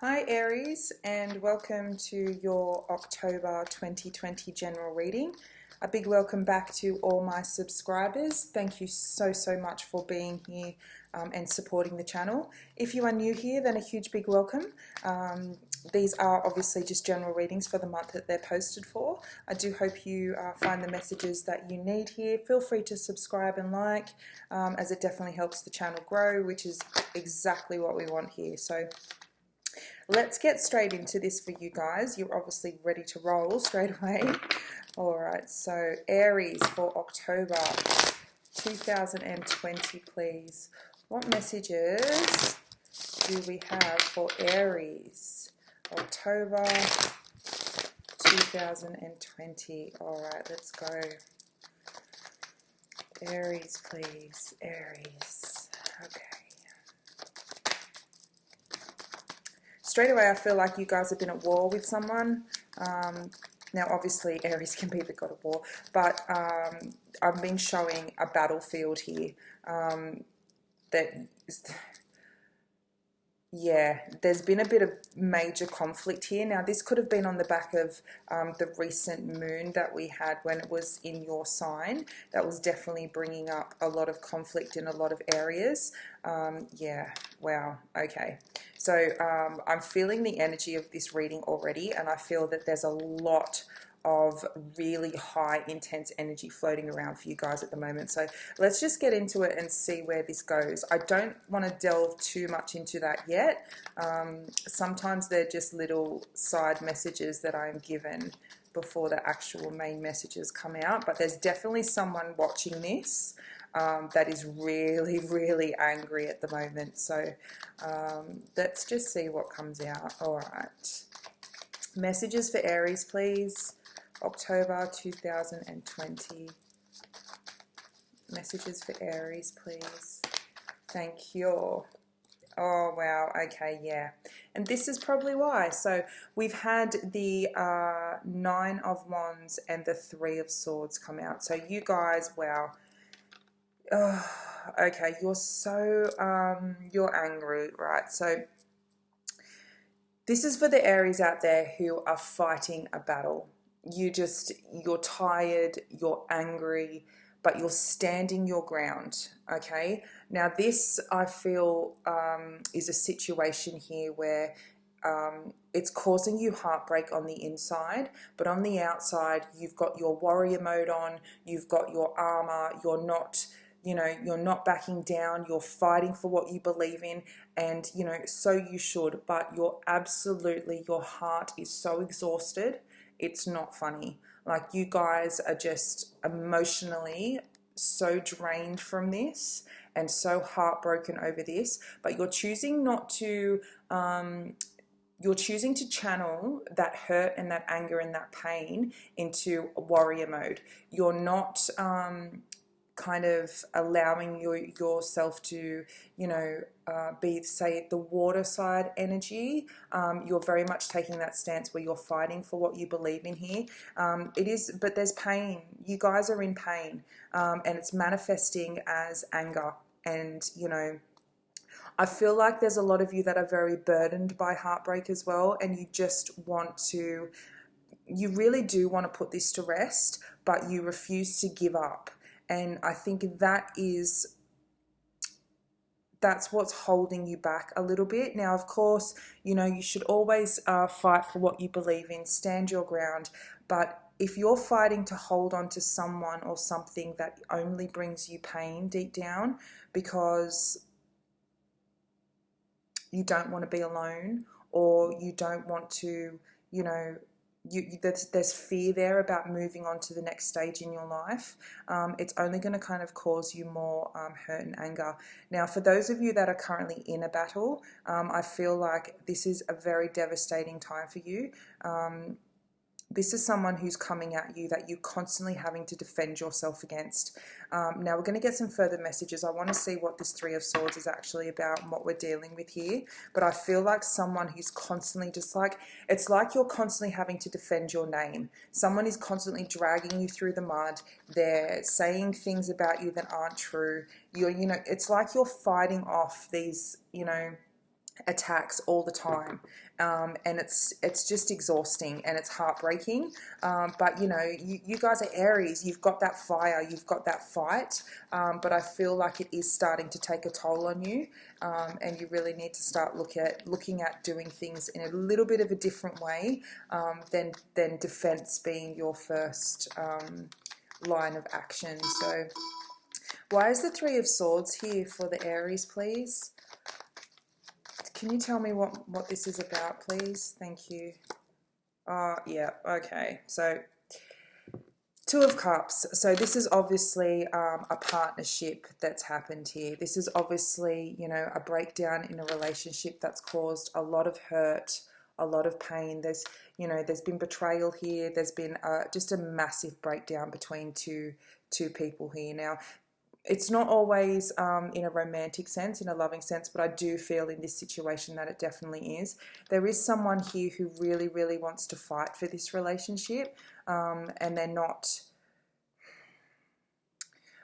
Hi Aries, and welcome to your October 2020 general reading. A big welcome back to all my subscribers. Thank you so much for being here and supporting the channel. If you are new here, then a huge big welcome. These are obviously just general readings for the month that they're posted for. I do hope you find the messages that you need here. Feel free to subscribe and like, as it definitely helps the channel grow, which is exactly what we want here. So let's get straight into this for you guys. You're obviously ready to roll straight away. All right, so Aries for October 2020, please. What messages do we have for Aries? October 2020. All right, let's go. Aries, please. Aries. Okay. Straight away, I feel like you guys have been at war with someone. Now, obviously, Aries can be the god of war, but I've been showing a battlefield here there's been a bit of major conflict here. Now, this could have been on the back of the recent moon that we had when it was in your sign. That was definitely bringing up a lot of conflict in a lot of areas. Yeah, wow, okay. So I'm feeling the energy of this reading already, and I feel that there's a lot of really high intense energy floating around for you guys at the moment. So let's just get into it and see where this goes. I don't want to delve too much into that yet. Sometimes they're just little side messages that I'm given before the actual main messages come out, but there's definitely someone watching this that is really angry at the moment. So let's just see what comes out. All right, messages for Aries, please. October 2020. Messages for Aries, please. Thank you. Oh, wow. Okay, yeah. And this is probably why. So we've had the Nine of Wands and the Three of Swords come out. So you guys, wow. Oh, okay, you're so, you're angry, right? So this is for the Aries out there who are fighting a battle. You're tired, you're angry, but you're standing your ground, okay? Now this, I feel, is a situation here where it's causing you heartbreak on the inside, but on the outside, you've got your warrior mode on, you've got your armor, you're not backing down, you're fighting for what you believe in, and, so you should, but your heart is so exhausted. It's not funny. Like, you guys are just emotionally so drained from this and so heartbroken over this, but you're choosing not to, you're choosing to channel that hurt and that anger and that pain into warrior mode. You're not kind of allowing yourself to, be, say, the water side energy. You're very much taking that stance where you're fighting for what you believe in here. It is, but there's pain. You guys are in pain, and it's manifesting as anger. And, I feel like there's a lot of you that are very burdened by heartbreak as well, and you really do want to put this to rest, but you refuse to give up. And I think that's what's holding you back a little bit. Now, of course, you should always fight for what you believe in, stand your ground. But if you're fighting to hold on to someone or something that only brings you pain deep down because you don't want to be alone, or you don't want to, there's fear there about moving on to the next stage in your life, it's only going to kind of cause you more hurt and anger. Now, for those of you that are currently in a battle, I feel like this is a very devastating time for you. This is someone who's coming at you that you're constantly having to defend yourself against. Now, we're going to get some further messages. I want to see what this Three of Swords is actually about and what we're dealing with here. But I feel like someone who's constantly it's like you're constantly having to defend your name. Someone is constantly dragging you through the mud. They're saying things about you that aren't true. It's like you're fighting off these, attacks all the time, and it's just exhausting and it's heartbreaking, but you know, you guys are Aries, you've got that fire, you've got that fight, but I feel like it is starting to take a toll on you, and you really need to start looking at doing things in a little bit of a different way, than defense being your first line of action. So why is the Three of Swords here for the Aries, please? Can you tell me what this is about, please? Thank you. Yeah, okay. So, Two of Cups. So this is obviously a partnership that's happened here. This is obviously, you know, a breakdown in a relationship that's caused a lot of hurt, a lot of pain. There's, you know, there's been betrayal here. There's been just a massive breakdown between two people here. Now, it's not always in a romantic sense, in a loving sense, but I do feel in this situation that it definitely is. There is someone here who really, really wants to fight for this relationship, and they're not.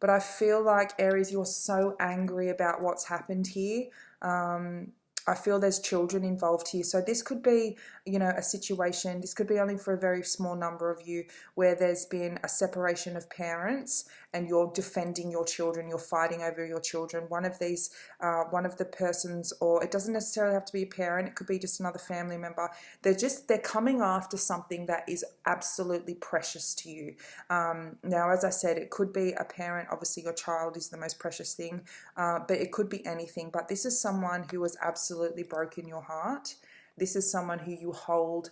But I feel like, Aries, you're so angry about what's happened here. I feel there's children involved here. So this could be, you know, a situation, this could be only for a very small number of you, where there's been a separation of parents and you're defending your children, you're fighting over your children. One of the persons, or it doesn't necessarily have to be a parent, it could be just another family member. They're coming after something that is absolutely precious to you. Now, as I said, it could be a parent. Obviously your child is the most precious thing, but it could be anything. But this is someone who has absolutely broken your heart. This is someone who you hold.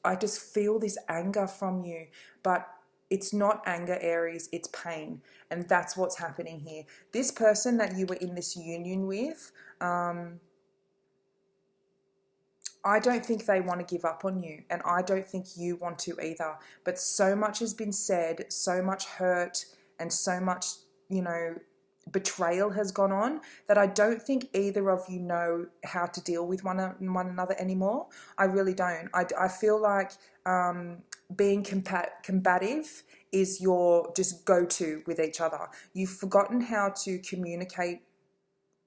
I just feel this anger from you, but it's not anger, Aries, it's pain. And that's what's happening here. This person that you were in this union with, I don't think they want to give up on you, and I don't think you want to either. But so much has been said, so much hurt, and so much, you know, betrayal has gone on, that I don't think either of you know how to deal with one another anymore. I really don't. I feel like being combative is your just go-to with each other. You've forgotten how to communicate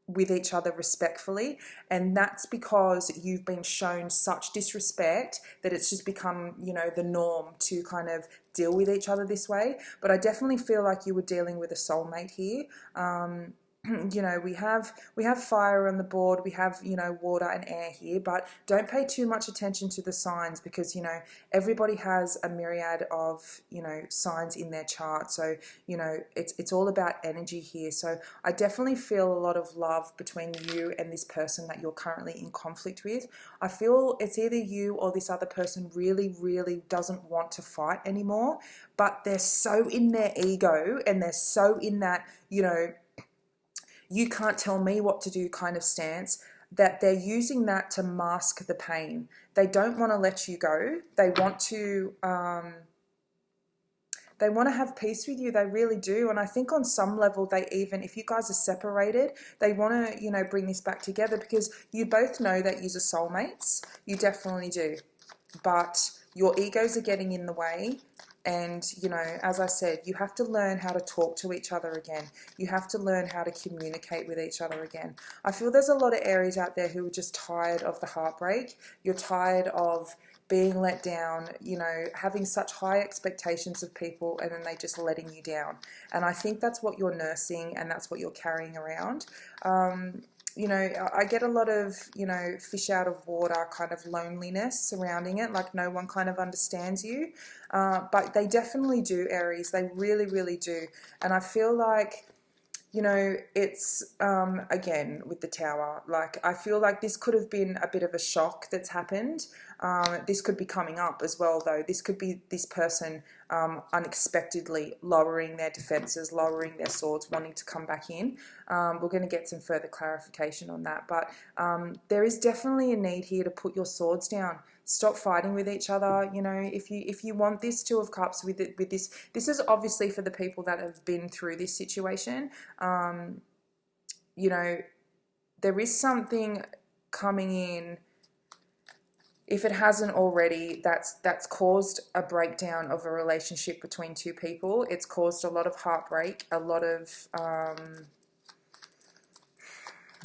with each other respectfully, and that's because you've been shown such disrespect that it's just become, you know, the norm to kind of deal with each other this way. But I definitely feel like you were dealing with a soulmate here. You know, we have fire on the board, we have, you know, water and air here, but don't pay too much attention to the signs, because, you know, everybody has a myriad of, you know, signs in their chart. So, you know, it's all about energy here. So I definitely feel a lot of love between you and this person that you're currently in conflict with. I feel it's either you or this other person really, really doesn't want to fight anymore, but they're so in their ego and they're so in that, you know, you can't tell me what to do kind of stance, that they're using that to mask the pain. They don't want to let you go. They want to have peace with you. They really do. And I think on some level, they even, if you guys are separated, they want to, you know, bring this back together, because you both know that you're soulmates. You definitely do. But your egos are getting in the way. And, you know, as I said, you have to learn how to talk to each other again. You have to learn how to communicate with each other again. I feel there's a lot of Aries out there who are just tired of the heartbreak. You're tired of being let down, you know, having such high expectations of people and then they just letting you down. And I think that's what you're nursing and that's what you're carrying around. You know, I get a lot of, you know, fish out of water kind of loneliness surrounding it, like no one kind of understands you. But they definitely do, Aries. They really, really do. And I feel like, you know, it's, again, with the Tower, like, I feel like this could have been a bit of a shock that's happened. This could be coming up as well, though. This could be this person unexpectedly lowering their defenses, lowering their swords, wanting to come back in. We're going to get some further clarification on that. But there is definitely a need here to put your swords down. Stop fighting with each other. You know, if you want this Two of Cups with this is obviously for the people that have been through this situation. You know, there is something coming in, if it hasn't already, that's caused a breakdown of a relationship between two people. It's caused a lot of heartbreak, a lot of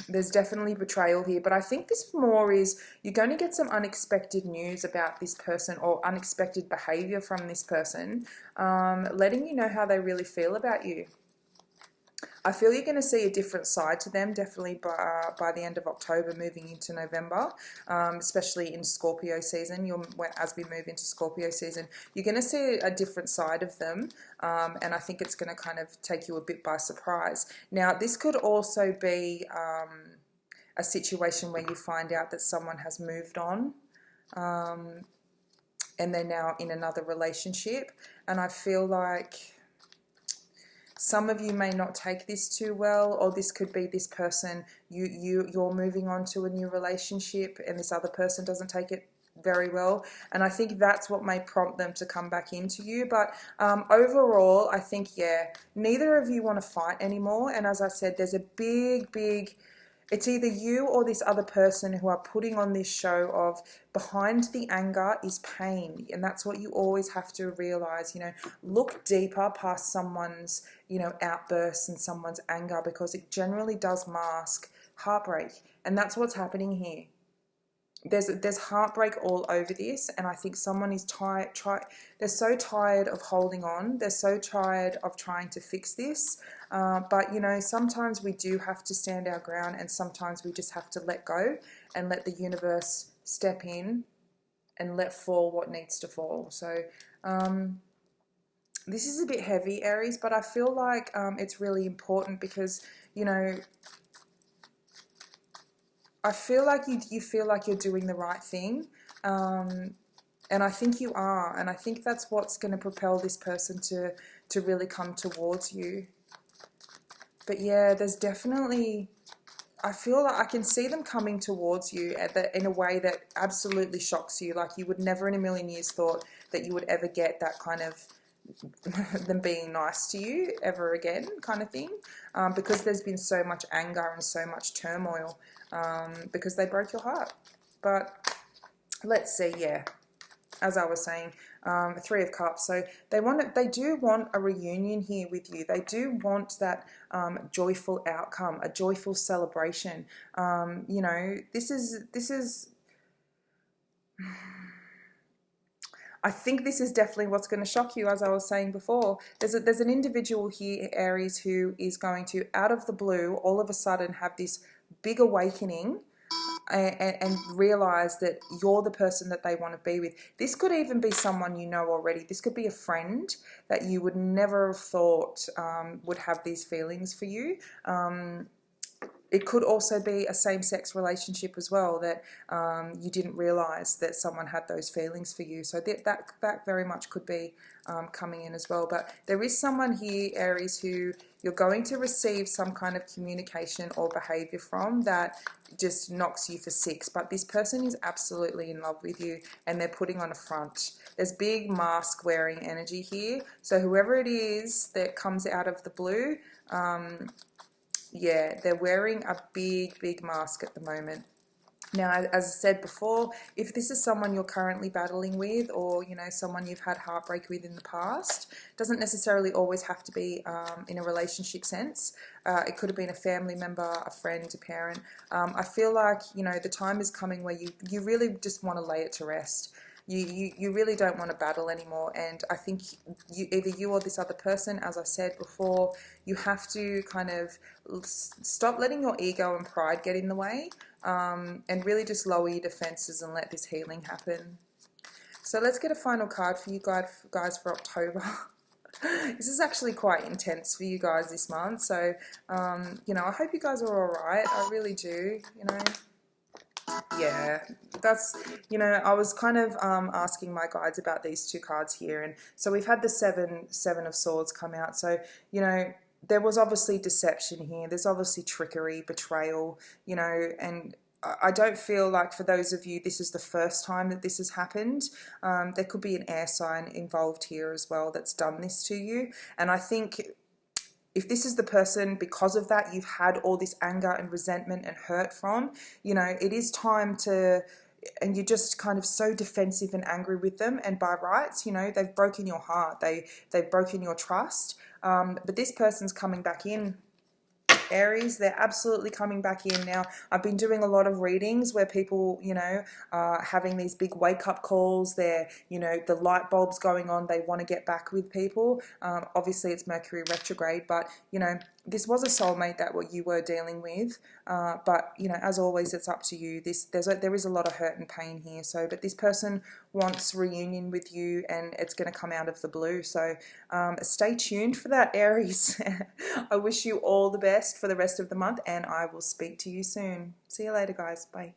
There's definitely betrayal here, but I think this more is you're going to get some unexpected news about this person or unexpected behavior from this person, letting you know how they really feel about you. I feel you're going to see a different side to them, definitely by the end of October, moving into November, especially in Scorpio season. As we move into Scorpio season, you're going to see a different side of them, and I think it's going to kind of take you a bit by surprise. Now, this could also be a situation where you find out that someone has moved on, and they're now in another relationship, and I feel like some of you may not take this too well, or this could be this person, you're moving on to a new relationship and this other person doesn't take it very well, and I think that's what may prompt them to come back into you. But overall, I think, yeah, neither of you want to fight anymore, and as I said, there's a big, it's either you or this other person who are putting on this show of behind the anger is pain. And that's what you always have to realize, look deeper past someone's, outbursts and someone's anger, because it generally does mask heartbreak. And that's what's happening here. There's heartbreak all over this, and I think someone is they're so tired of holding on. They're so tired of trying to fix this. But, sometimes we do have to stand our ground, and sometimes we just have to let go and let the universe step in and let fall what needs to fall. So this is a bit heavy, Aries, but I feel like it's really important because, I feel like you feel like you're doing the right thing, and I think you are, and I think that's what's going to propel this person to really come towards you. But yeah, there's definitely, I feel like I can see them coming towards you in a way that absolutely shocks you. Like you would never in a million years thought that you would ever get that kind of them being nice to you ever again kind of thing, because there's been so much anger and so much turmoil, because they broke your heart. But let's see, yeah, as I was saying, Three of Cups. So they do want a reunion here with you. They do want that joyful outcome, a joyful celebration. This is. I think this is definitely what's going to shock you, as I was saying before. There's an individual here, Aries, who is going to, out of the blue, all of a sudden have this big awakening and realize that you're the person that they want to be with. This could even be someone you know already. This could be a friend that you would never have thought would have these feelings for you. It could also be a same-sex relationship as well, that you didn't realize that someone had those feelings for you. So that very much could be coming in as well. But there is someone here, Aries, who you're going to receive some kind of communication or behavior from that just knocks you for six. But this person is absolutely in love with you, and they're putting on a front. There's big mask-wearing energy here. So whoever it is that comes out of the blue, yeah, they're wearing a big mask at the moment. Now, as I said before, if this is someone you're currently battling with, or, someone you've had heartbreak with in the past, doesn't necessarily always have to be in a relationship sense. It could have been a family member, a friend, a parent. I feel like, the time is coming where you really just want to lay it to rest. You really don't want to battle anymore, and I think either you or this other person, as I said before, you have to kind of stop letting your ego and pride get in the way, and really just lower your defenses and let this healing happen. So let's get a final card for you guys for October. This is actually quite intense for you guys this month, so I hope you guys are all right. I really do. Yeah, that's, I was kind of asking my guides about these two cards here, and so we've had the seven of swords come out. So there was obviously deception here, there's obviously trickery, betrayal, and I don't feel like, for those of you, this is the first time that this has happened. There could be an air sign involved here as well that's done this to you, and I think if this is the person, because of that, you've had all this anger and resentment and hurt from, it is time to, and you're just kind of so defensive and angry with them, and by rights, they've broken your heart, they've broken your trust, but this person's coming back in, Aries, they're absolutely coming back in. Now, I've been doing a lot of readings where people, you know, are having these big wake-up calls. They're, you know, the light bulbs going on. They want to get back with people. Obviously, it's Mercury retrograde, but, you know, this was a soulmate that what you were dealing with. But, you know, as always, it's up to you. There is a lot of hurt and pain here. So, but this person wants reunion with you, and it's going to come out of the blue. So stay tuned for that, Aries. I wish you all the best for the rest of the month, and I will speak to you soon. See you later, guys. Bye.